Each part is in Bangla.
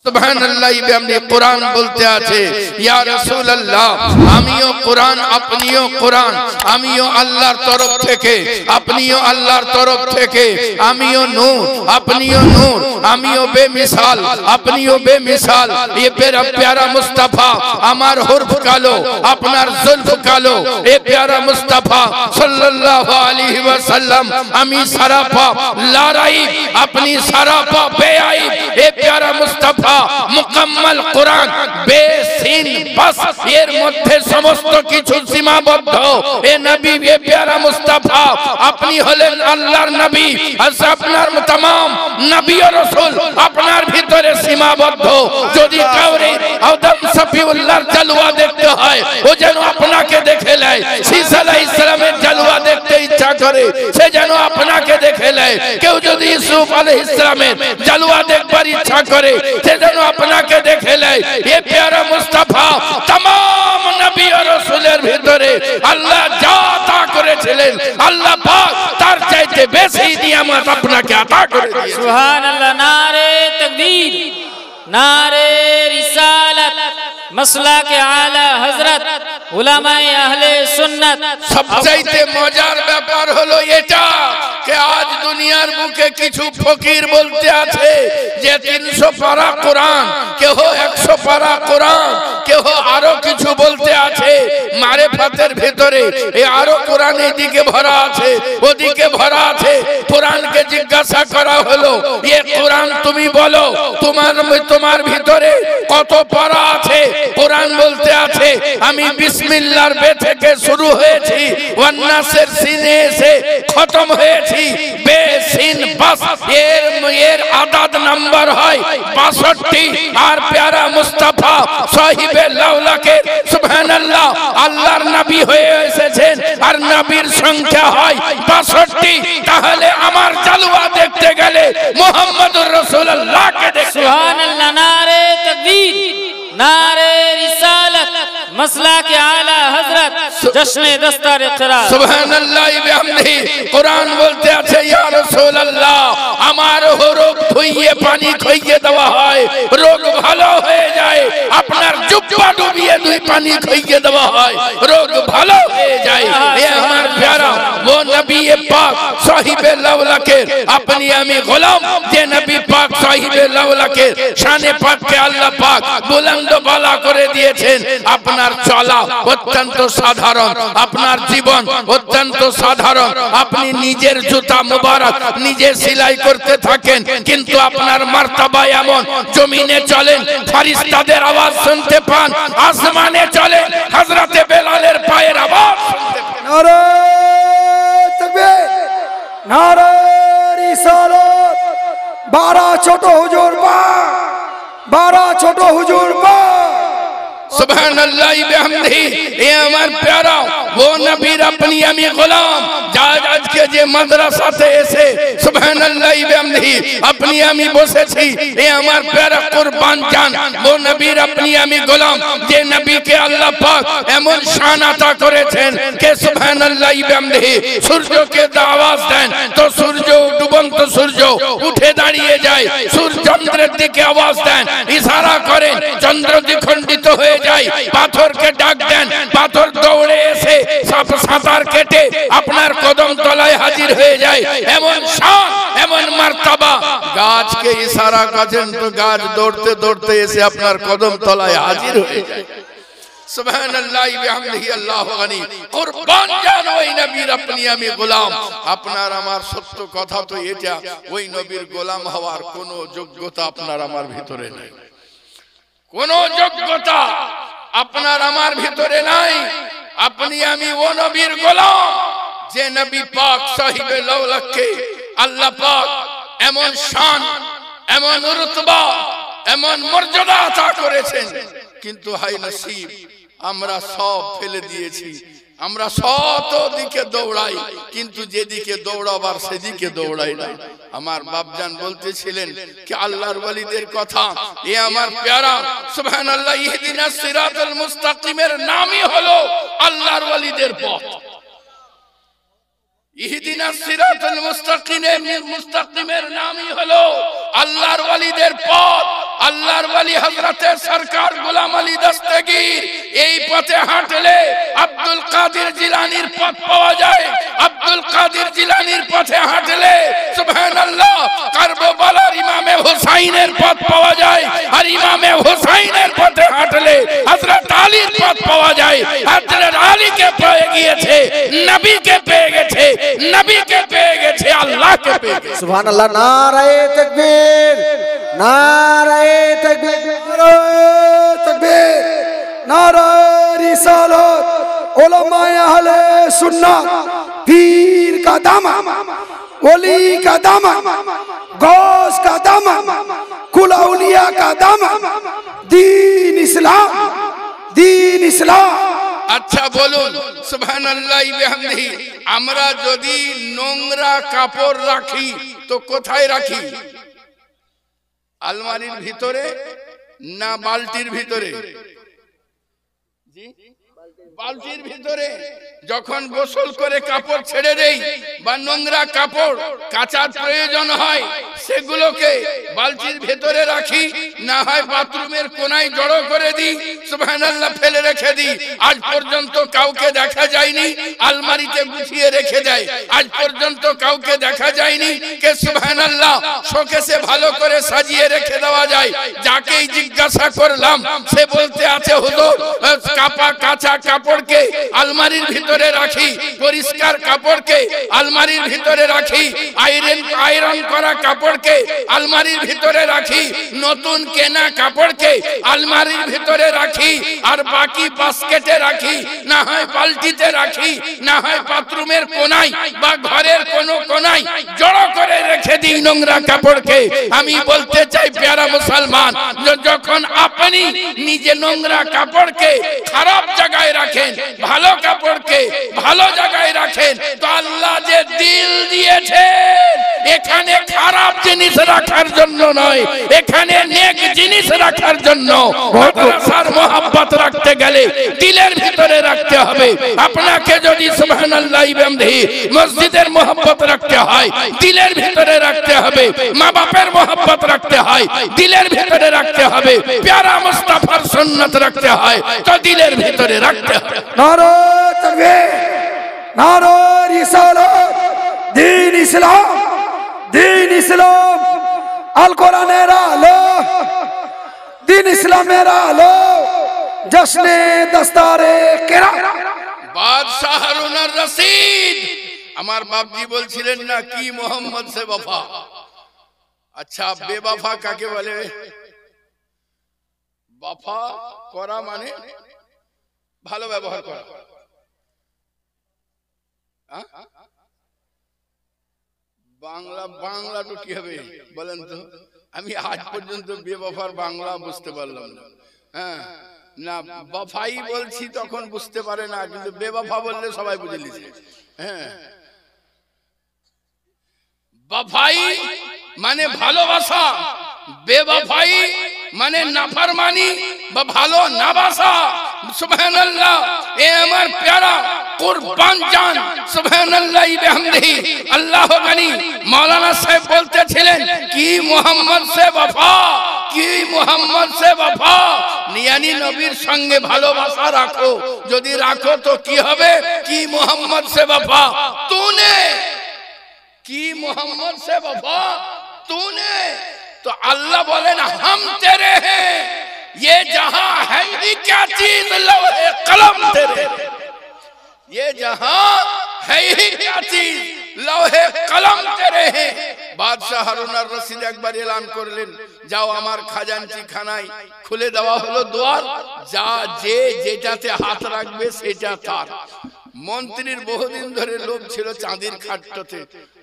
সুবহানাল্লাহ বিহামদি কোরআন বলতে আছে ইয়া রাসূলুল্লাহ আমিও কোরআন আপনিও কোরআন আমিও আল্লাহর তরফ থেকে আপনিও আল্লাহর তরফ থেকে আমিও নূর আপনিও নূর আমিও বেমিসাল আপনিও বেমিসাল এ প্যারা মুস্তাফা আমার হরফ কালো আপনার জুলফ কালো এ প্যারা মুস্তাফা সাল্লাল্লাহু আলাইহি ওয়াসাল্লাম আমি সারাফা লারাইব আপনি সারাফা বেআইব এ প্যারা মুস্তাফা মুকাম্মাল কোরআন বেসিন বাস এর মধ্যে সমস্ত কিছু সীমাবদ্ধ এ নবী এ প্যারা মুস্তাফা আপনি হলেন আল্লাহর নবী আপনার तमाम নবী ও রাসূল আপনার ভিতরে সীমাবদ্ধ যদি কাউরে আদম সফিউল্লাহর জালওয়া দেখতে হয় ও যেন আপনাকে দেখে নেয় ঈসা আলাইহিস সালামের জালওয়া দেখতে ইচ্ছা করে সে যেন আপনাকে দেখে নেয় কেউ যদি ইউসুফ আলাইহিস সালামের জালওয়া দেখবার ইচ্ছা করে সে যেন আপনাকে দেখে নেয় এ প্যারা মুস্তাফা तमाम নবী ও রাসূলের ভিতরে আল্লাহ যা তা করেছিলেন আল্লাহ পাক তার চাইতে বেশি নিয়ামত আপনাকে আতা করে দিয়েছেন সুবহানাল্লাহ নারে তাকবীর নারে রিসালাত মাসলাকে আলা হযরত উলামায়ে আহলে সুন্নাত সবচাইতে মজার ব্যাপার হলো এটা যে আজ দুনিয়ার বুকে কিছু ফকির বলতে আছে যে 300 পারা কোরআন কেহ 100 পারা কোরআন কেহ আরো কিছু বলতে আছে মারেফাতের ভিতরে এই আরো কোরআন এদিকে ভরা আছে ওদিকে ভরা আছে কোরআনকে জিজ্ঞাসা করা হলো এই কোরআন তুমি বলো তোমার ভিতরে কত পারা আছে কোরআন বলতে আছে আমি বিসমিল্লাহর বে থেকে শুরু হয়েছি ওয়ান নাসের সিনে এসে খতম হয়েছি বে সিন বাস এর আদাদ নাম্বার হয় 62 আর প্যারা মুস্তাফা সাহিবে লাউলাকে সুবহানাল্লাহ আল্লাহর নবী হয়ে এসেছেন আর নবীর সংখ্যা হয় 62 তাহলে আমার জালওয়া দেখতে গেলে মুহাম্মদুর রাসূলুল্লাহকে দেখতে সুবহানাল্লাহ নারে তাকবীর নারে রিসালাত মাসলাকে আলা হযরত জশ্নে দস্তার ইকরার সুবহানাল্লাহ বিহামদিহি কোরআন বলতে আছে ইয়া রাসূলুল্লাহ আমার হরফ ধুইয়ে পানি খাইয়ে দেওয়া হয় রোগ ভালো হয়ে যায় আপনার জুব্বা ডুবিয়ে দুই পানি খাইয়ে দেওয়া হয় রোগ ভালো হয়ে যায় এ আমার প্যারা ও নবী পাক সাহিবে লাউলাকে আপনি আমি গোলাম যে নবী পাক সাহিবে লাউলাকে শানে পাককে আল্লাহ পাক বুলন্দ বালা করে দিয়েছেন আপনার চলা অত্যন্ত সাধারণ আপনার জীবন অত্যন্ত সাধারণ আপনি নিজের জুতা মুবারক নিজে সেলাই করতে থাকেন কিন্তু আপনার মার্তবা এমন জমিনে চলেন ফেরেশতাদের আওয়াজ শুনতে পান আসমানে চলেন হযরতে বেলালের পায়ের আওয়াজ শুনতে পান নারে তাকবীর নারে রিসালাত 12 ছোট হুজুর পা 12 ছোট হুজুর পা সুবহানাল্লাহ বিহামদিহি এ আমার প্যারা ও নবীর আপনি আমি গোলাম আজকে যে মাদ্রাসাতে এসে সুবহানাল্লাহ বিহামদিহি আপনি আমি বসেছি এ আমার প্যারা কুরবান জান ও নবীর আপনি আমি গোলাম যে নবীকে আল্লাহ পাক এমন শান আতা করেছেন কে সুবহানাল্লাহ বিহামদিহি সূর্যকে আওয়াজ দেন তো সূর্য ডুবন্ত সূর্য উঠে দাঁড়িয়ে যায় সূর্য চন্দ্রের দিকে আওয়াজ দেন ইশারা করেন চন্দ্র দ্বিখণ্ডিত হয়ে যায় পাথরকে ডাক দেন পাথর দৌড়ে এসে সাঁতার কেটে আপনার কদম তলায় হাজির হয়ে যায় এমন শান এমন মার্তবা গাছকে ইশারা করেন তো গাছ দৌড়তে দৌড়তে এসে আপনার কদম তলায় হাজির হয়ে যায় সুবহানাল্লাহ বিহামদিহি আল্লাহু গনি কুরবান জান ওই নবীর আপনি আমি গোলাম আপনার আমার সত্য কথা তো এটা ওই নবীর গোলাম হওয়ার কোনো যোগ্যতা আপনার আমার ভিতরে নাই কোন যোগ্যতা আপনার আমার ভিতরে নাই আপনি আমি ও নবীর গোলাম যে নবী পাক সাহিবে লাউলাকে আল্লাহ পাক এমন শান এমন রুতবা এমন মর্যাদা আতা করেছেন কিন্তু হাই নসিব আমরা সব ফেলে দিয়েছি আমরা শত দিকে দৌড়াই কিন্তু যেদিকে দৌড়াবার সেদিকে দৌড়াই না আমার বাপজান বলতেছিলেন কি আল্লাহর ওয়ালিদের কথা এ আমার প্যারা সুবহানাল্লাহ ইহদিনাস সিরাতাল মুস্তাকিমের নামই হলো আল্লাহর ওয়ালিদের পথ ইহদিনাস সিরাতাল মুস্তাকিমের নামই হলো আল্লাহর ওয়ালিদের পথ আল্লাহর ওলি হযরতে সরকার গোলাম আলী দস্তগীর এই পথে হাঁটলে আব্দুল কাদের জিলানীর পথ পাওয়া যায়। আব্দুল কাদের জিলানীর পথে হাঁটলে সুবহানাল্লাহ কারবালার ইমামে হুসাইনের পথ পাওয়া যায়। আর ইমামে হুসাইনের পথে হাঁটলে হযরত আলীর পথ পাওয়া যায়। হযরত আলীকে পেয়ে গিয়েছে, নবীকে পেয়ে গেছে, নবীকে পেয়ে গেছে, আল্লাহকে পেয়ে গেছে। সুবহানাল্লাহ। নারায়ে তাকবীর, নারায়ে তাকবীর, নারায়ে তাকবীর, নারায়ে রিসালাত। উলামায়ে আহলে সুন্নাত, পীর का दामन, वली का दामन, गौस का दामन, कुल औलिया का दामन, दीन इस्लाम, दीन इस्लाम। আচ্ছা বলুন সুবহানাল্লাহ বিহামদিহি, আমরা যদি নোংরা কাপড় রাখি তো কোথায় রাখি? আলমারির ভিতরে না বালতির ভিতরে? জি, বালতির ভিতরে। যখন গোসল করে কাপড় ছেড়ে দেই বা নোংরা কাপড় কাচার প্রয়োজন হয় সেগুলোকে বালতির ভেতরে রাখি, না হয় বাথরুমের কোনায় জড়ো করে দিই, সুবহানাল্লাহ ফেলে রেখে দিই। আজ পর্যন্ত কাউকে দেখা যায়নি আলমারিতে গুছিয়ে রেখে দেয়। আজ পর্যন্ত কাউকে দেখা যায়নি কে সুবহানাল্লাহ শোকেসে ভালো করে সাজিয়ে রেখে দেওয়া যায়। যাকেই জিজ্ঞাসা করলাম সে বলতে আছে হুজুর কাঁচা কাপড়কে আলমারির ভিতরে রাখি, পরিষ্কার কাপড়কে আলমারির ভিতরে রাখি, আয়রন করা কাপড়কে আলমারির ভিতরে রাখি, নতুন কেনা কাপড়কে আলমারির ভিতরে রাখি, আর বাকি বাস্কেটে রাখি, না হয় বালতিতে রাখি, না হয় বাথরুমের কোনায় বা ঘরের কোনো কোনায় জড়ো করে রেখে দিই নোংরা কাপড়কে। আমি বলতে চাই প্যারা মুসলমান, যখন আপনি নিজে নোংরা কাপড়কে খারাপ জায়গায় রাখেন, ভালো কাপড়কে ভালো জায়গায় রাখেন, তো আল্লাহ যে দিল দিয়েছেন এখানে খারাপ জিনিস রাখার জন্য নয়, এখানে নেক জিনিস রাখার জন্য। মাদ্রাসার মোহাব্বত রাখতে গেলে দিলের ভিতরে রাখতে হবে। আপনাকে যদি সুবহানাল্লাহ বিহামদিহি মসজিদের মোহাব্বত রাখতে হয় দিলের ভিতরে রাখতে হবে, মা বাপের মোহাব্বত রাখতে হয় দিলের ভিতরে রাখতে হবে, প্যারা মুস্তাফার সুন্নাত রাখতে হয় তো দিলের ভিতরে রাখতে হবে। नारे तकबीर, नारे रिसालत, दीन इस्लाम, दीन इस्लाम, अल कुरान आलो, दीन इस्लाम आलो, जश्ने दस्तारे किरा। बादशाह हारून আর রশিদ আমার বাপজি বলছিলেন না কি মোহাম্মদ সে वफा। আচ্ছা বেওয়ফা কাকে বলে? वफा করা মানে ভালো ব্যবহার করা। বাংলা তো কি হবে বলেন তো? আমি আজ পর্যন্ত বেওয়ফার বাংলা বুঝতে পারলাম না। হ্যাঁ না, वफाई বলছি তখন বুঝতে পারে না, কিন্তু বেওয়ফা বললে সবাই বুঝে নিছে। হ্যাঁ, वफाई মানে ভালোবাসা, বেওয়ফাই মানে নাফরমানি বা ভালো না বাসা। সুবহানাল্লাহ। এ আমার প্যারা কুরবান জান সুবহানাল্লাহ বিহামদিহি আল্লাহ গনি মাওলানা সাহেব বলতেছিলেন কি মুহাম্মদ সে वफा, কি মুহাম্মদ সে वफा, यानी নবীর সঙ্গে ভালোবাসা রাখো। যদি রাখো তো কি হবে? কি মুহাম্মদ সে वफा तूने, কি মুহাম্মদ সে वफा तूने। तो अल्लाह बोले ना हम तेरे हैं, ये जहां है ही क्या चीज लौहे कलम तेरे, ये जहां है ही क्या चीज लौहे कलम तेरे हैं। बादशाह हारून আর রশিদ একবার এলান করলেন যাও আমার খাজানচি খানায় খুলে দেওয়া হলো দুয়ার, যা যে যেটাতে হাত রাখবে সেটা তার। মন্ত্রীর বহুদিন ধরে লোভ ছিল চাঁদির খাটটাতে।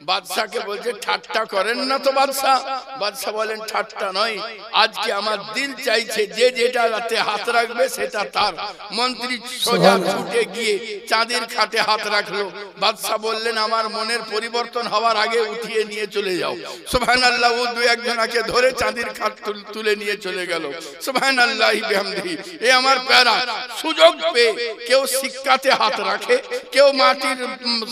বাদশাকে বলছে ঠাট্টা করেন না তো বাদশাহ? বাদশাহ বলেন ঠাট্টা নয়, আজকে আমার দিল চাইছে যে যেটাতে হাত রাখবে সেটা তার। মন্ত্রী সোজা ছুটে গিয়ে চাঁদির খাটে হাত রাখলো। বাদশাহ বললেন আমার মনের পরিবর্তন হওয়ার আগে উঠিয়ে নিয়ে চলে যাও। সুবহানাল্লাহ। ও দু একজনকে ধরে চাঁদির খাট তুলে নিয়ে চলে গেল। সুবহানাল্লাহ বিহামদিহি। এ আমার প্যারা সুযোগ পেয়ে কেউ সিক্কাতে হাত রাখে, কেউ মাটির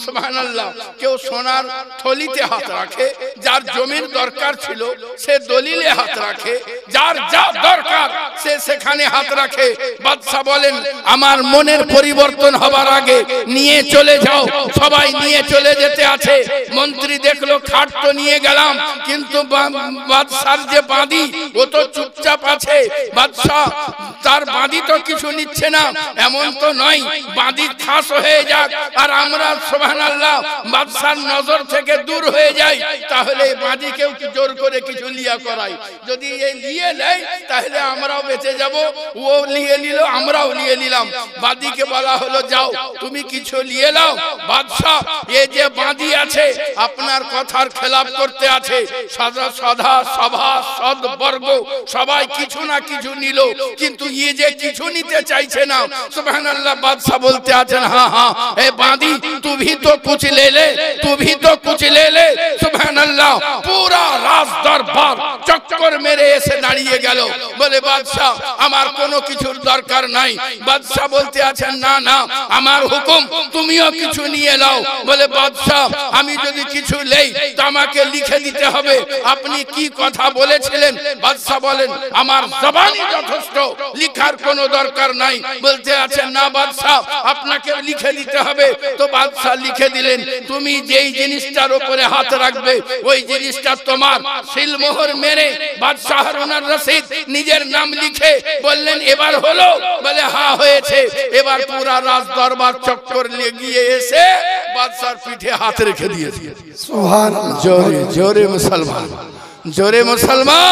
সুবহানাল্লাহ, কেউ সোনার থলিতে হাত রাখে, যার জমির দরকার ছিল সে দলিলে হাত রাখে, যার যা দরকার সে সেখানে হাত রাখে। বাদশা বলেন আমার মনের পরিবর্তন হবার আগে নিয়ে চলে যাও। সবাই নিয়ে চলে যেতে আছে। মন্ত্রী দেখলো খাট তো নিয়ে গেলাম, কিন্তু বাদশার যে বাঁধি ও তো চুপচাপ আছে। বাদশাহ তার বাঁধি তো কিছু নিচ্ছে না, এমন তো নয় বাঁধি খাস হয়ে যাক আর আমরা সুবহানাল্লাহ বাদশার নজর থেকে দূর হয়ে যাই, তাহলে বাঁধি কেউ জোর করে কিছু লিয়া করাই। যদি এই নিয়ে নেয় তাহলে আমরাও বেঁচে যাব, ও নিয়ে নিল আমরাও নিয়ে নিলাম। বাঁধিকে বলা হলো যাও তুমি কিছু নিয়ে নাও। বাদশাহ এই যে বাঁধি আছে আপনার কথার খেলাপ করতে আছে, সাদা সাদা সভা সদবর্গ সবাই কিছু না কিছু নিল, কিন্তু ये যে কিছু নিতে চাইছে না। সুবহানাল্লাহ বাদশা বলতে আছেন हाँ हाँ ए बांदी तू भी तो कुछ ले ले, तू भी तो कुछ ले ले। সুবহানাল্লাহ पूरा राज दरबार चक्कर मेरे এসে দাঁড়িয়ে গেল। বলে বাদশা আমার কোনো কিছুর দরকার নাই। বাদশা বলতে আছেন না না আমার হুকুম তুমিও কিছু নিয়ে নাও। বলে বাদশা আমি যদি কিছু নেই তো আমাকে লিখে দিতে হবে, আপনি কি কথা বলেছিলেন? বাদশা বলেন আমার জবানই যথেষ্ট, লিখার কোনো দরকার নাই। বলতে আছেন না বাদশা আপনাকে লিখে দিতে হবে। তো বাদশা লিখে দিলেন তুমি যেই জিনিসটার উপরে হাত রাখবে ওই জিনিসটা তোমার। সিলমোহর মেরে বাদশা হারুনার রশিদ নিজের নাম লিখে বললেন এবার হলো? বলে হ্যাঁ হয়েছে। এবার পুরা রাজ দরবার চক্কর গিয়ে এসে বাদশার পিঠে হাত রেখে দিয়েছে। সুবহানাল্লাহ। জোরে জোরে মুসলমান, জোরে মুসলমান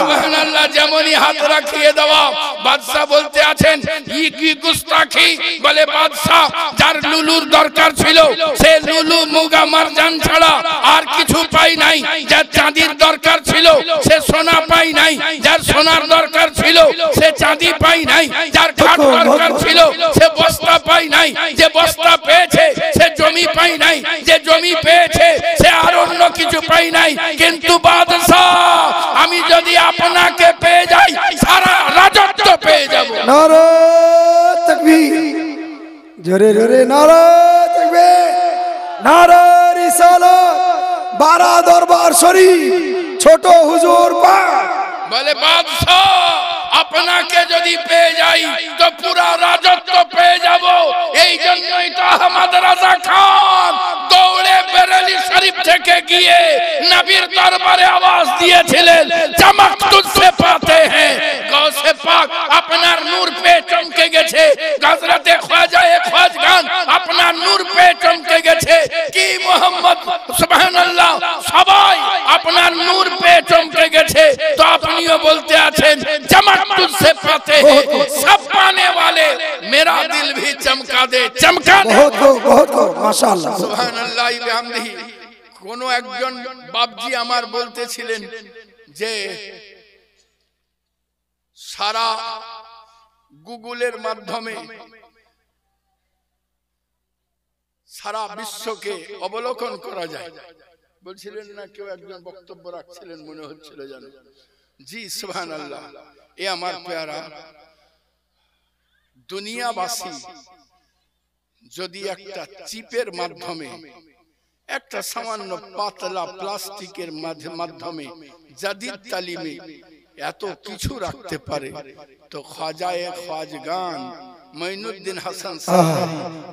সুবহানাল্লাহ। যেমনই হাত রাখিয়ে দেওয়া বাদশা বলতে আছেন ই কি গুস্তাখি। বলে বাদশা যার লুলুর দরকার ছিল সে লুলু মুগা মারজান ছাড়া আর কিছু পাই নাই, যার চাঁদির দরকার ছিল সে সোনা পাই নাই, যার সোনার দরকার ছিল সে চাঁদি পাই নাই, যার খাট দরকার ছিল সে বস্তা পাই নাই, যে বস্তা পেয়েছে সে জমি পাই নাই, যে জমি পেয়েছে সে আর অন্য কিছু পাই নাই। কিন্তু বাদশাহ আমি যদি আপনাকে পেয়ে যাই সারা রাজত্ব পেয়ে যাব। নারে তাকবীর, জোরে জোরে নারে তাকবীর, নারে রিসালাত, 12 দরবার শরীফ, ছোট হুজুর পাক। বলে বাদশাহ আপনাকে যদি পেয়ে যাই তো পুরা রাজত্ব পেয়ে যাব। এই জন্যই তো আহমদ রাজা খান দৌড়ে বেরেলি শরীফ থেকে গিয়ে নবীর দরবারে আওয়াজ দিয়েছিলেন চমক তুঝসে পাতে हैं। গৌসে পাক আপনার নূর पे চমকে গেছে, হযরতে খ্বাজা খ্বাজগান আপনার নূর पे চমকে গেছে। কি মোহাম্মদ সুবহানাল্লাহ সবাই আপনার নূর पे চমকে গেছে। তো আপনিও বলতে আছেন চমক तुझसे पाते हैं, सब पाने वाले मेरा दिल भी चमका दे, चमका दे। बहुत माशाअल्लाह সুবহানাল্লাহ বিহামদিহি। কোন একজন বাপজি আমার বলতেছিলেন যে সারা গুগলের মাধ্যমে সারা বিশ্বকে অবলোকন করা যায়। বলছিলেন না কেউ একজন বক্তব্য রাখছিলেন মনে হচ্ছিল যেন। জি সুবহানাল্লাহ। এ আমার প্যারা দুনিয়াবাসী যদি একটা চিপের মাধ্যমে একটা সামান্য পাতলা প্লাস্টিকের মাধ্যমে জাদিদ তালিমে এত কিছু রাখতে পারে, তো খাজায়ে খাজগান মঈনুদ্দিন হাসান সাহেব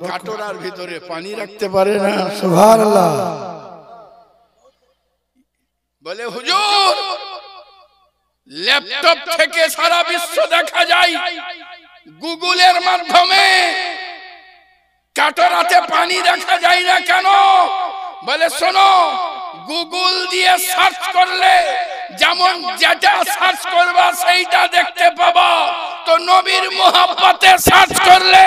কাটোরার ভিতরে পানি রাখতে পারে না? সুবহানাল্লাহ। বলে হুজুর ল্যাপটপ থেকে সারা বিশ্ব দেখা যায়, গুগলের মাধ্যমে কাটোরাতে পানি দেখা যায় না কেন? বলে শোনো গুগল দিয়ে সার্চ করলে যেমন যেটা সার্চ করবা সেইটা দেখতে পাবা, তো নবীর মোহাব্বতে সার্চ করলে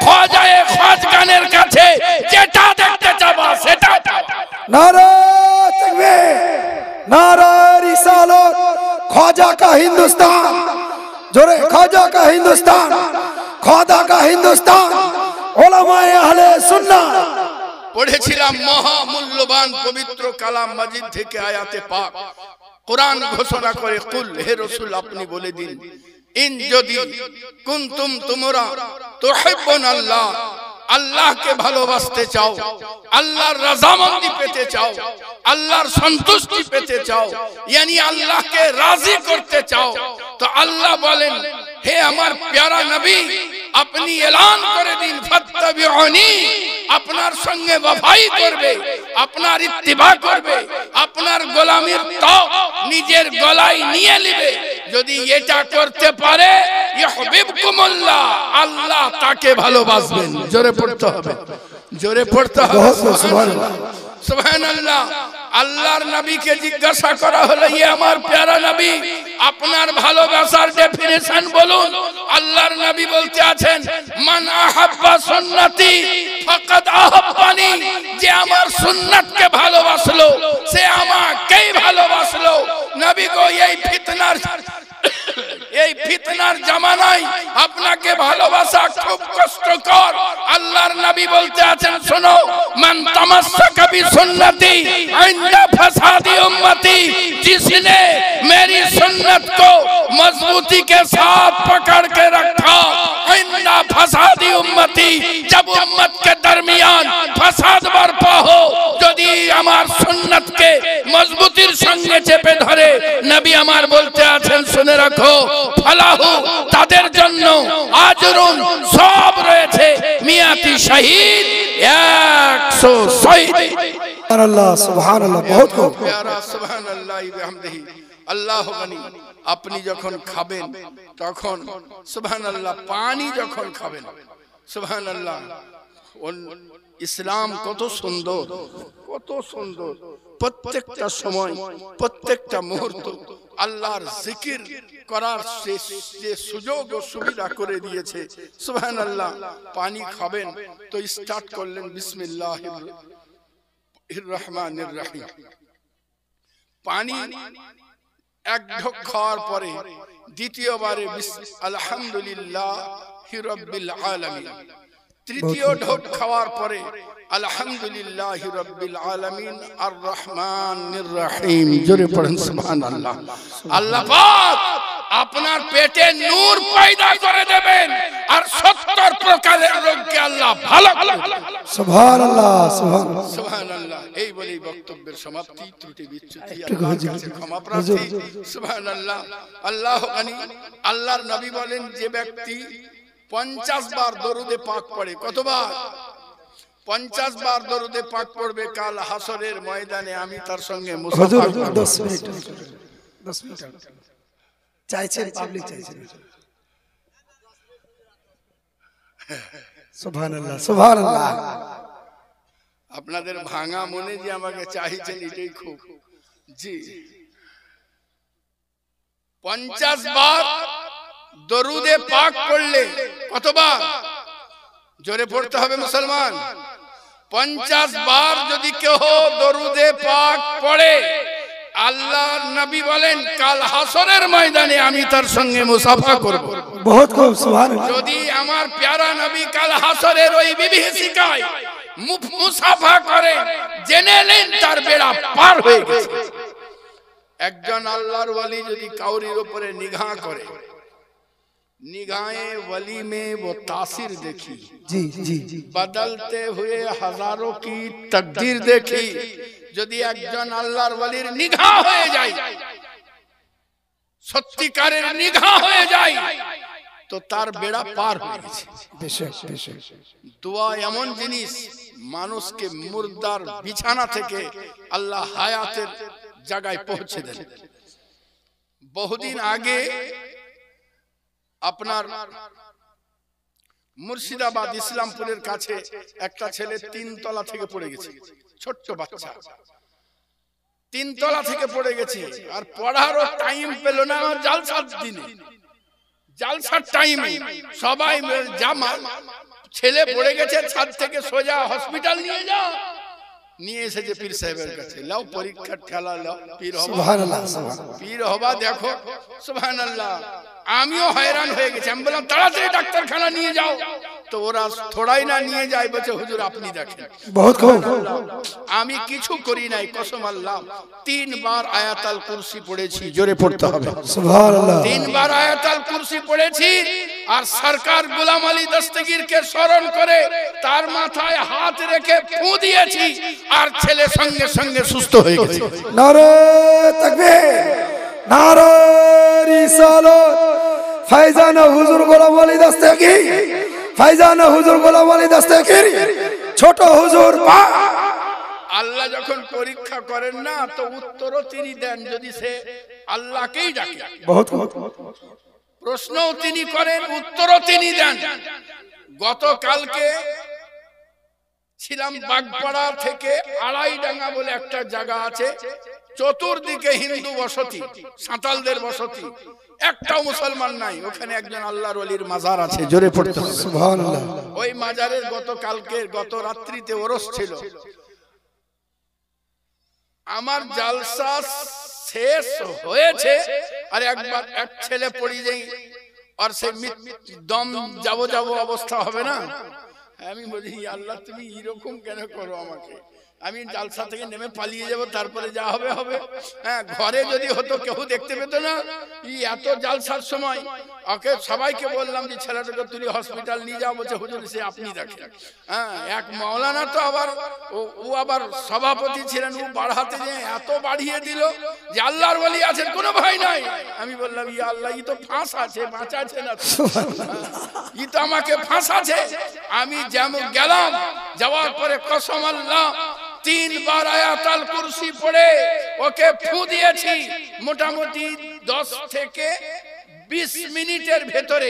খাজায়ে খাজগানের কাছে যেটা দেখতে চাবা সেটা পাবা। नारे तकबीर, नारे रिसालत, ख्वाजा का हिंदुस्तान, जोरे ख्वाजा का हिंदुस्तान, ख्वाजा का हिंदुस्तान, उलमाए अहले सुन्नाह। পড়েছিলাম মহামূল্যবান পবিত্র কালাম মাজিদ থেকে আয়াতে পাক। কোরআন ঘোষণা করে কুল হে রাসূল আপনি বলে দিন ইন যদি কুনতুম তোমরা তুহিব্বুন আল্লাহ আল্লাহকে ভালোবাসতে চাও, আল্লাহর রাজামন্দি পেতে চাও, আল্লাহর সন্তুষ্টি পেতে চাও, यानी আল্লাহকে রাজি করতে চাও, তো আল্লাহ বলেন হে আমার প্যারা নবী আপনি এলান করে দিন ফাত্তাবিউনি, আপনার সঙ্গে ওয়াফাই করবে, আপনার ইত্তিবা করবে, আপনার গোলামির তক নিজের গলায় নিয়ে নেবে। যদি এটা করতে পারে ইউহিব্বুকুমুল্লাহ, আল্লাহ তাকে ভালোবাসবেন। জোরে পড়তে হবে, জোরে পড়তে হবে সুবহানাল্লাহ, সুবহানাল্লাহ। আল্লাহর নবীকে জিজ্ঞাসা করা হলো ইয়ে আমার প্যারা নবী আপনার ভালোবাসার ডেফিনিশন বলুন। আল্লাহর নবী বলতে আছেন মান আহাব্বা সুন্নতি ফাকাদ আহাব্বানি, যে আমার সুন্নাতকে ভালোবাসলো সে আমাকেই ভালোবাসলো। নবী গো এই ফিতনার জামানায় আপনাকে ভালোবাসা খুব কষ্টকর। আল্লাহর নবী বলতে আছেন শোনো মান তামাসসাকা বিসুন্নতি ইনদা ফাসাদি উম্মতি, जिसने मेरी सुन्नत को मजबूती के साथ पकड़ के रखा इन्ना फसादी उम्मती, जब उम्मत के दरमियान फसाद बर्पा हो यदि हमार सुन्नत के मजबूतीर संगे চেপে ধরে নবী আমার বলতে আছেন শুনে রাখো ফলাহু তাদের জন্য আজরুন সব রয়েছে মিয়াতি শহীদ 100 শহীদ। সুবহানাল্লাহ সুবহানাল্লাহ, বহুত খুব প্যারা সুবহানাল্লাহ বিহামদিহি। আল্লাহ গনি আপনি যখন খাবেন তখন সুবহানাল্লাহ পানি যখন খাবেন সুবহানাল্লাহ, ইসলাম কত সুন্দর, কত সুন্দর। প্রত্যেকটা সময় প্রত্যেকটা মুহূর্ত আল্লাহর জিকির করার যে সুযোগ ও সুবিধা করে দিয়েছে সুবহানাল্লাহ। পানি খাবেন তো স্টার্ট করলেন বিসমিল্লাহির রহমানির রহিম। পানি এক ঢোক খাওয়ার পরে দ্বিতীয়বারে আলহামদুলিল্লাহি রাব্বিল আলামিন, তৃতীয় ঢোক খাওয়ার পরে আলহামদুলিল্লাহি রাব্বিল আলামিন আর রহমানির রহিম। জোরে পড়েন সুবহানাল্লাহ। আল্লাহ পাক আপনার পেটে নূর পয়দা করে দেবেন আর 70 প্রকারের রোগকে আল্লাহ ভালো করে দেবেন। সুবহানাল্লাহ সুবহানাল্লাহ সুবহানাল্লাহ। এই বলেই বক্তব্যের সমাপ্তি। ত্রুটি বিচ্যুতি আল্লাহর কাছে ক্ষমা প্রার্থী। সুবহানাল্লাহ। আল্লাহ গনি আল্লাহর নবী বলেন যে ব্যক্তি 50 বার দরুদে পাক পড়ে, কতবার? 50 বার দরুদে পাক পড়বে, কাল হাসরের ময়দানে আমি তার সঙ্গে মুসাফা করব। 10 মিনিট চাইছেন, পাবলিক চাইছেন। সুবহানাল্লাহ সুবহানাল্লাহ। আপনাদের ভাঙা মনে যে আমাকে চাইছেন এটাই খুব জি। 50 বার দরুদে পাক পড়লে কতবার? জোরে পড়তে হবে মুসলমান। 50 বার যদি কেউ দরুদে পাক পড়ে আল্লাহর নবী বলেন কাল হাসরের ময়দানে আমি তার সঙ্গে মুসাফা করব। বহুত খুব সুবহানাল্লাহ। যদি আমার প্যারা নবী কাল হাসরের ওই বিভীষিকায় মুসাফা করে জেনে নেন তার বেড়া পার হয়ে গেছে। একজন আল্লাহর ওয়ালি যদি কাউরির উপরে নিগাহ করে, निगाहे वली में वो तासीर देखी, जी जी जी, बदलते हुए हजारों की तकदीर देखी। यदि একজন আল্লাহর ওয়ালির নিগাহ হয়ে যায়, সত্যিকারের নিগাহ হয়ে যায়, তো তার বেড়া পার হয়ে গেছে। বেশক বেশক। দোয়া এমন জিনিস মানুষকে মুর্দার বিছানা থেকে আল্লাহ হায়াতের জায়গায় পৌঁছে দেন। বহুদিন আগে আপনার মুর্শিদাবাদ ইসলামপুরের কাছে একটা ছেলে 3 তলা থেকে পড়ে গেছে, ছোট্ট বাচ্চা 3 তলা থেকে পড়ে গেছে। আর পড়ারও টাইম পেল না। জালসার দিনে, জালসার টাইমে সবাই জামা, ছেলে পড়ে গেছে, ছাদ থেকে সোজা হসপিটাল নিয়ে যাও। নিয়ে এসেছে পীর সাহেবের কাছে, লাও পরীক্ষার ঠেলা লাও, পীর হবা, সুবহানাল্লাহ সুবহানাল্লাহ, পীর হবা দেখো। সুবহানাল্লাহ। আমিও হয়রান হয়ে গেছি। আমি বললাম তাড়াতাড়ি ডাক্তারখানা নিয়ে যাও, তো ওরা থোড়াই না নিয়ে যায়, বলছে হুজুর আপনি দেখেন। বহুত খুব। আমি কিছু করি নাই, কসম আল্লাহ। 3 বার আয়াতুল কুরসি পড়েছি। জোরে পড়তে হবে সুবহানাল্লাহ। 3 বার আয়াতুল কুরসি পড়েছি। আর সরকার গোলাম আলী দস্তগীরকে স্মরণ করে তার মাথায় হাত রেখে ফু দিয়েছি আর ছেলে সঙ্গে সঙ্গে সুস্থ হয়ে গেছে। নারে তাকবীর, নারে রিসালাত। ফাইজান হুজুর গোলাম আলী দস্তগীর, ফাইজান হুজুর গোলাম আলী দস্তগীর, ছোট হুজুর পাক। আল্লাহ যখন পরীক্ষা করেন না তো উত্তরও তিনি দেন যদি সে আল্লাহকেই ডাকে। বহুত প্রশ্নও তিনি করেন, উত্তরও তিনি দেন। গতকালকে ছিলাম বাগপাড়া থেকে আড়াইডাঙ্গা বলে একটা জায়গা আছে, চতুর্দিকে হিন্দু বসতি, সাঁতালদের বসতি, একটাও মুসলমান নাই। ওখানে একজন আল্লাহর ওলির মাজার আছে, জোরে পড়তে হবে সুবহানাল্লাহ। ওই মাজারের গত রাত্রিতে ওরস ছিল। আমার জালসা শেষ হয়েছে আর একবার এক ছেলে পড়ে যাই আর সে দম যাব অবস্থা হবে না। আমি বলি আল্লাহ তুমি এরকম কেন করো আমাকে, আমি জালসা থেকে নেমে পালিয়ে যাব, তারপরে যা হবে হবে। হ্যাঁ, ঘরে যদি হতো কেউ দেখতে পেত না। এত জালসার সময় ওকে সবাইকে বললাম যে ছেলেটাকে তুলি হসপিটাল নিয়ে যাও, বলছে হুজুর সে আপনি দেখেন। হ্যাঁ, এক মাওলানা তো আবার ও আবার সভাপতি ছিলেন, ও বাড়াতে যে এত বাড়িয়ে দিল যে আল্লাহর ওলি আছেন কোনো ভয় নাই। আমি বললাম ইয়া আল্লাহ ই তো ফাঁস আছে, বাঁচাছে না, ই তো আমাকে ফাঁসাছে। আমি যেমন গেলাম, যাওয়ার পরে কসম আল্লাহ 3 বার আয়াতুল কুরসি পড়ে ওকে ফু দিয়েছি। মোটামুটি 10 থেকে 20 মিনিটের ভেতরে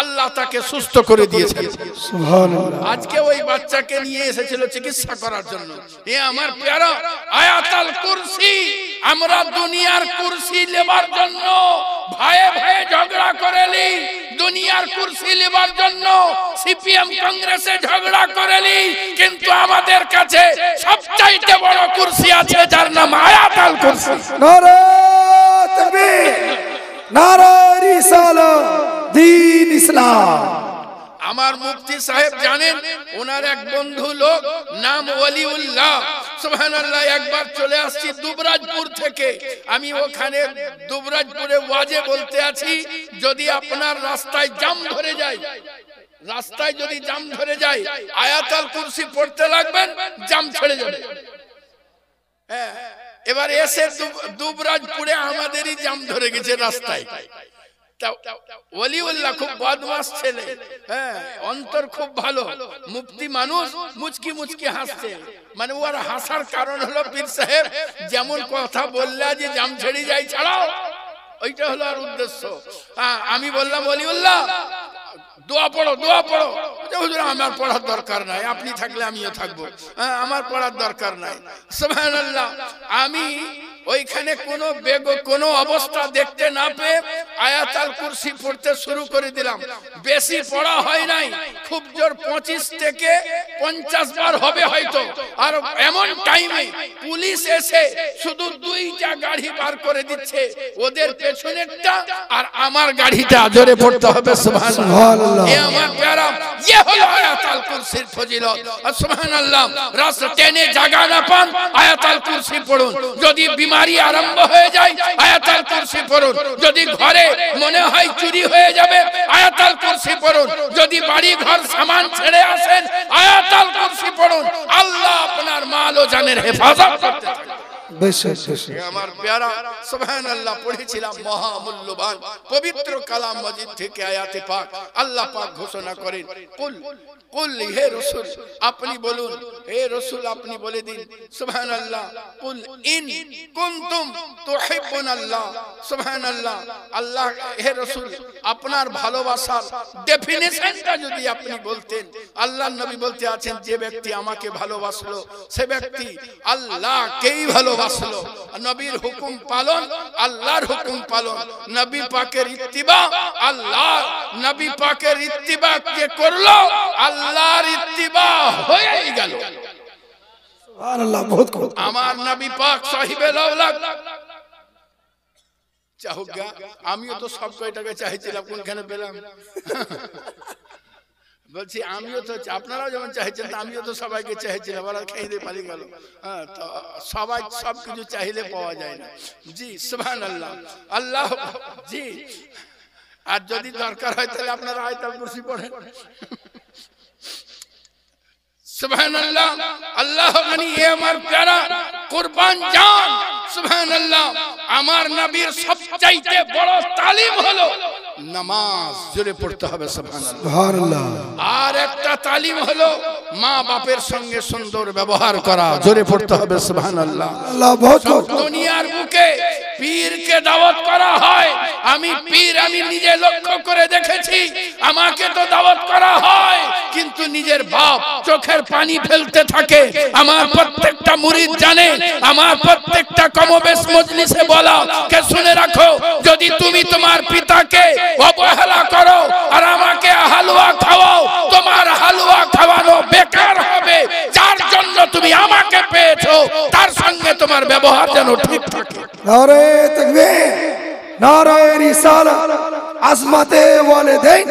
আল্লাহ তাকে সুস্থ করে দিয়েছেন। সুবহানাল্লাহ। আজকে ওই বাচ্চাকে নিয়ে এসেছিল চিকিৎসা করার জন্য। এ আমার প্যারা আয়াতুল কুরসি, আমরা দুনিয়ার কুরসি নেবার জন্য ভয়ে ভয়ে ঝগড়া করেলি, দুনিয়ার কুরসি নেবার জন্য সিপিএম কংগ্রেসে ঝগড়া করেলি, কিন্তু আমাদের কাছে সবচাইতে বড় কুরসি আছে যার নাম আয়াতুল কুরসি। নারে তাকবীর, নারে রিসালাত, দ্বীন ইসলাম। আমার মুফতি সাহেব জানেন, ওনার এক বন্ধু লোক নাম ওলিউল্লাহ, সুবহানাল্লাহ। একবার চলে আসছি দুবরাজপুর থেকে, আমি ওখানে দুবরাজপুরে ওয়াজে বলতে আছি, যদি আপনার রাস্তায় জাম ধরে যায়, রাস্তায় যদি জাম ধরে যায় আয়াতুল কুরসি পড়তে লাগবেন, জাম ছেড়ে যাবে। হ্যাঁ, এবার এসে দুবরাজপুরে আমাদেরই জাম ধরে গেছে রাস্তায়। ওলিউল্লাহ খুব বদমাশ ছেলে, হ্যাঁ, অন্তর খুব ভালো, মুফতি মানুষ, মুচকি মুচকি হাসছে। মানে ওর হাসার কারণ হলো পীর সাহেব যেমন কথা বললে যে জাম ছেড়ে যাই ছাড়াও, ওইটা হলো আর উদ্দেশ্য। আমি বললাম ওলিউল্লাহ দোয়া পড়ো, দোয়া পড়ো। হুজুর আমার পড়ার দরকার নাই, আপনি থাকলে আমিও থাকবো, আমার পড়ার দরকার নাই। সুবহানাল্লাহ। আমি ওইখানে কোনো অবস্থা দেখতে না পেয়ে আয়াতুল কুরসি পড়তে শুরু করে দিলাম। বেশি পড়া হয় নাই, খুব জোর 25 থেকে 50 বার হবে হয়তো। আর এমন টাইমে পুলিশ এসে শুধু 2টা গাড়ি বার করে দিচ্ছে, ওদের পেছনেরটা আর আমার গাড়িটা। জোরে পড়তে হবে সুবহানাল্লাহ। এ আমার প্যারা, ये হলো আয়াতুল কুরসির ফজিলত। সুবহানাল্লাহ। রাস্তা টেনে জায়গা না পান, আয়াতুল কুরসি পড়ুন। যদি বিমারি আরম্ভ হয়ে যায়, আয়াতুল কুরসি পড়ুন। যদি ঘরে মনে হয় চুরি হয়ে যাবে, আয়াতুল কুরসি পড়ুন। যদি বাড়ি ঘর সামান ছেড়ে আসেন, আয়াতুল কুরসি পড়ুন। আল্লাহ আপনার মাল ও জানের হেফাজত করতে থাকেন। আমার প্যারা সুবহানাল্লাহ। পড়েছিলাম মহামূল্যবান পবিত্র কালাম মাজিদ থেকে আয়াতে পাক। আল্লাহ পাক ঘোষণা করেন, কুল হে রাসূল আপনি বলুন, হে রাসূল আপনি বলে দিন, সুবহানাল্লাহ, কুল ইন কুনতুম তুহিব্বুনাল্লাহ। সুবহানাল্লাহ। আল্লাহ হে রাসূল আপনার ভালোবাসার ডেফিনিশনটা যদি আপনি বলতেন। আল্লাহর নবী বলতে আছেন, যে ব্যক্তি আমাকে ভালোবাসলো সে ব্যক্তি আল্লাহকেই ভালোবাসলো। নবীর হুকুম পালন, আল্লাহর হুকুম পালন, নবী পাকের ইত্তিবা, আল্লাহ নবী পাকের ইত্তিবা যে করলো, আল্লাহর ইত্তিবা হয়েই গেল। সুবহানাল্লাহ। বহুত আমার নবী পাক সাহিবে লাউলাক চাহুগা। আমিও তো সব কয়টাকে চাইছিলাম, কোনখানে পেলাম? বলছি আমিও তো, আপনারাও যেমন চাইছেন আমিও তো সবাইকে চাইছিলাম, ওরা খেয়ে দিয়ে পালিয়ে গেল। হ্যাঁ, তো সবাই সব কিছু চাইলে পাওয়া যায় না। জি সুবহানাল্লাহ। আল্লাহ জি আর যদি দরকার হয় তাহলে আপনারা আয়াতুল কুরসি পড়েন। সুবহানাল্লাহ। আল্লাহ মানে এ আমার প্যারা কুরবান জান। সুবহানাল্লাহ। আমার নবীর সবচাইতে বড় তালিম হলো নামাজ জোরে পড়তে হবে। সুবহানাল্লাহ। আর একটা তালিম হলো মা বাপের সঙ্গে সুন্দর ব্যবহার করা, জোরে পড়তে হবে। সুবহানাল্লাহ। আল্লাহ বহুত দুনিয়ার বুকে পীরকে দাওয়াত করা হয়, আমি পীর আমি নিজে লক্ষ্য করে দেখেছি, আমাকে তো দাওয়াত করা হয় কিন্তু নিজের বাপ চোখের পানি ফেলতে থাকে। আমার প্রত্যেকটা মুরিদ জানে, আমার প্রত্যেকটা কমবেশ মজলিসে বলা কে শুনে রাখো, যদি তুমি তোমার পিতাকে অবহেলা করো আর আমাকে হালুয়া খাওয়াও, তোমার হালুয়া খাওয়ানো বেকার হবে। যার জন্য তুমি আমাকে পেয়েছো তার সঙ্গে তোমার ব্যবহার যেন ঠিক থাকে। नारे तकबीर, नारे रिसालत, अज़मते वालिदैन,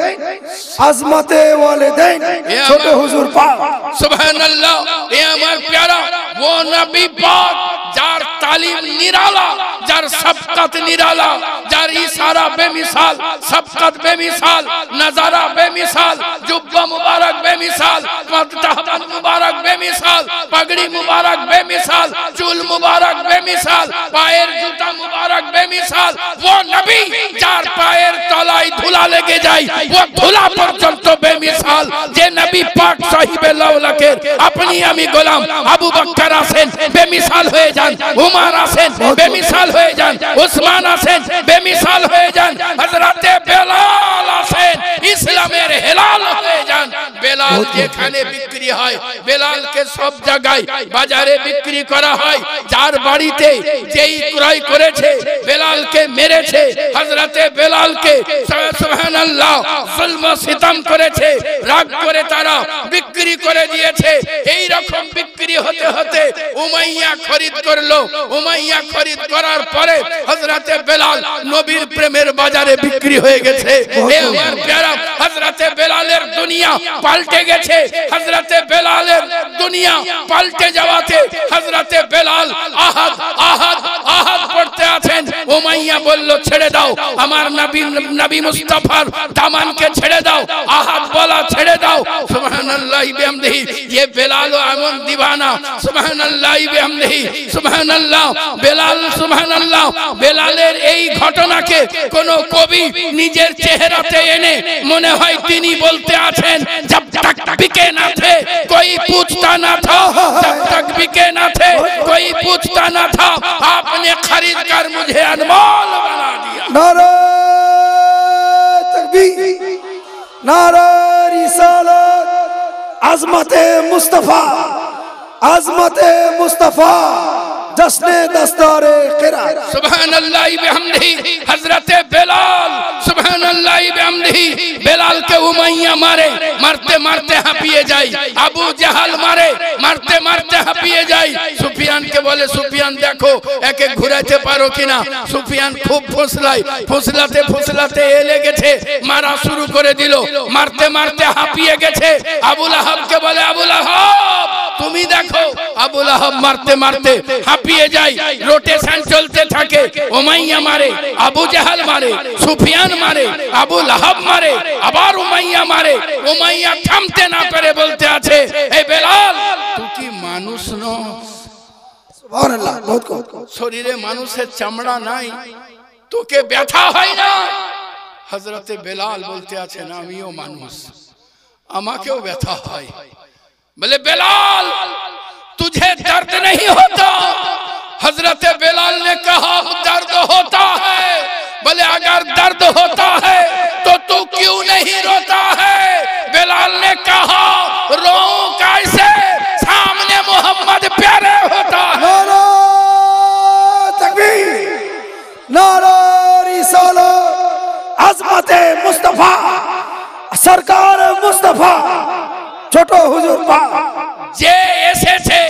अज़मते वालिदैन, छोटे हुजूर पाक। सुभानअल्लाह। ये हमार प्यारा वो नबी पाक जार तालीम निराला, जार सबकत निराला, जार इशारा बेमिसाल, सबकत बेमिसाल, नजारा बेमिसाल, जुब्बा मुबारक बेमिसाल, तहबन मुबारक बेमिसाल, पगड़ी मुबारक बेमिसाल, चूल मुबारक बेमिसाल, पायर जूता मुबारक बेमिसाल। वो नबी जार पायर तलाई धुला लेके जाए, वो धुला पर्यंत बेमिसाल। जे नबी पाक साहिबे लौलकेर अपनी आमी गोलाम আবু বকর আছেন, বেমিসাল হয়ে যান। উমর আছেন, বেমিসাল হয়ে যান। উসমান আছেন, বেমিসাল হয়ে যান। হযরতে বেলাল আছেন, ইসলামের হেলাল হয়ে যান। বেলাল যেখানে বিক্রি হয়, বেলালকে সব জায়গায় বাজারে বিক্রি করা হয়। যার বাড়িতে যেই ক্রয় করেছে বেলালকে মেরেছে, হযরতে বেলালকে সুবহানাল্লাহ জুলম সিতম করেছে, রাগ করে তারা বিক্রি করে দিয়েছে। এই রকম বিক্রি হতে হতে উমাইয়া খরিদ করলো। উমাইয়া খরিদ করার পরে হযরতে বেলাল নবীর প্রেমের বাজারে বিক্রি হয়ে গেছে। এ আমার প্যারা হযরতে বেলালের দুনিয়া পাল্টে গেছে। হযরতে বেলালের দুনিয়া পাল্টে যাওয়াতে হযরতে বেলাল আহাদ আহাদ আহাদ পড়তে আছেন। উমাইয়া বলল ছেড়ে দাও, আমার নবী মুস্তাফার দামানকে ছেড়ে দাও, আহাদ বলা ছেড়ে দাও। সুবহানাল্লাহ বিহামদিহি। ये बेलाल एमन दीवाना, सुबहानाल्लाह बिहमदिही, सुबहानाल्लाह। बेलाल सुबहानाल्लाह। बेलालेर এই ঘটনাকে কোন কবি নিজের চেহারাতে এনে মনে হয় তিনি বলতে আছেন, जब तक बिके ना थे कोई पूछता ना था, जब तक बिके ना थे कोई पूछता ना था, आपने खरीद कर मुझे अनमोल बना दिया। नारे तकबीर, नारे रिसालत, अज़मते मुस्तफा, अज़मते मुस्तफा, जश्ने दस्तारे क़िरात। सुबहानअल्लाह बिहमदिही। हज़रते बेलाल सुबहानअल्लाह बिहमदिही। बेलाल के उमैया मारे, मारते मारते हांपिए जाए। अबू जहल मारे, मारते मारते हांपिए जाए। सुफियान के बोले सुफियान देखो एके घुराते पारो किना। सुफियान खूब फुसलाई, फुसलाते फुसलाते ए लेगेছে, मारा शुरू करे दिल, मारते मारते हांपिए गेছে। আবু লাহাবকে বলে আবু লাহাব তুমি দেখো। আবু লাহাব মারতে মারতে হাঁপিয়ে যায়, রোটেশন চলতে থাকে। উমাইয়া মারে, আবু জাহাল মারে, সুফিয়ান মারে, আবু লাহাব মারে, আবার উমাইয়া মারে। উমাইয়া থামতে না পেরে বলতে আছে, এই বেলাল তুই কি মানুষ নস? সুবহানাল্লাহ। बहुत बहुत শরীরে মানুষের চামড়া নাই, তোকে ব্যথা হয় না? হযরতে বেলাল বলতে আছেন আমিও মানুষ, আমাকেও ব্যথা হয়। बोले बेलाल तुझे दर्द नहीं होता? हजरत बेलाल ने कहा दर्द होता है। बोले अगर दर्द होता है तो तू क्यों नहीं रोता है? बेलाल ने कहा रो कैसे, सामने मोहम्मद प्यारे होता है। नारे तकबीर, नारे रिसालत, अज़मते मुस्तफा, सरकार मुस्तफा, ছোট হুজুর পাক যে এসেছে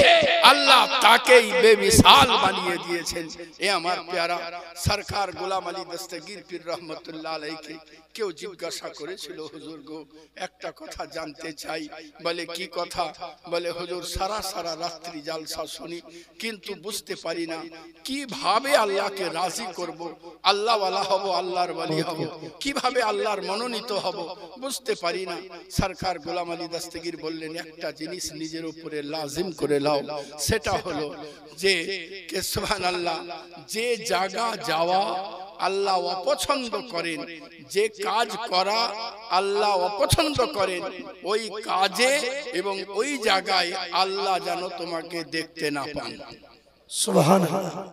আল্লাহ তাকে তাকেই বেমিসাল বানিয়ে দিয়েছেন। এ আমার প্যারা সরকার গোলাম আলী দস্তগীর পীর রহমতুল্লাহ আলাইহি কেউ জিজ্ঞাসা করেছিল, হুজুর গো একটা কথা জানতে চাই। বলে কি কথা? বলে হুজুর সারা সারা রাত্রি জালসা শুনি কিন্তু বুঝতে পারি না কিভাবে আল্লাহকে রাজি করব, আল্লাহ ওয়ালা হব, আল্লাহর ওয়ালি হব, কিভাবে আল্লাহর মনোনীত হব বুঝতে পারি না। সরকার গোলাম আলী দস্তগীর বললেন একটা জিনিস নিজের উপরে লাজিম করে লাও, সেটা হলো যে সুবহানাল্লাহ যে জায়গা যাওয়া আল্লাহ অপছন্দ করেন, যে কাজ করা আল্লাহ অপছন্দ করেন, ওই কাজে এবং ওই জায়গায় আল্লাহ যেন তোমাকে দেখতে না পান। সুবহানাল্লাহ।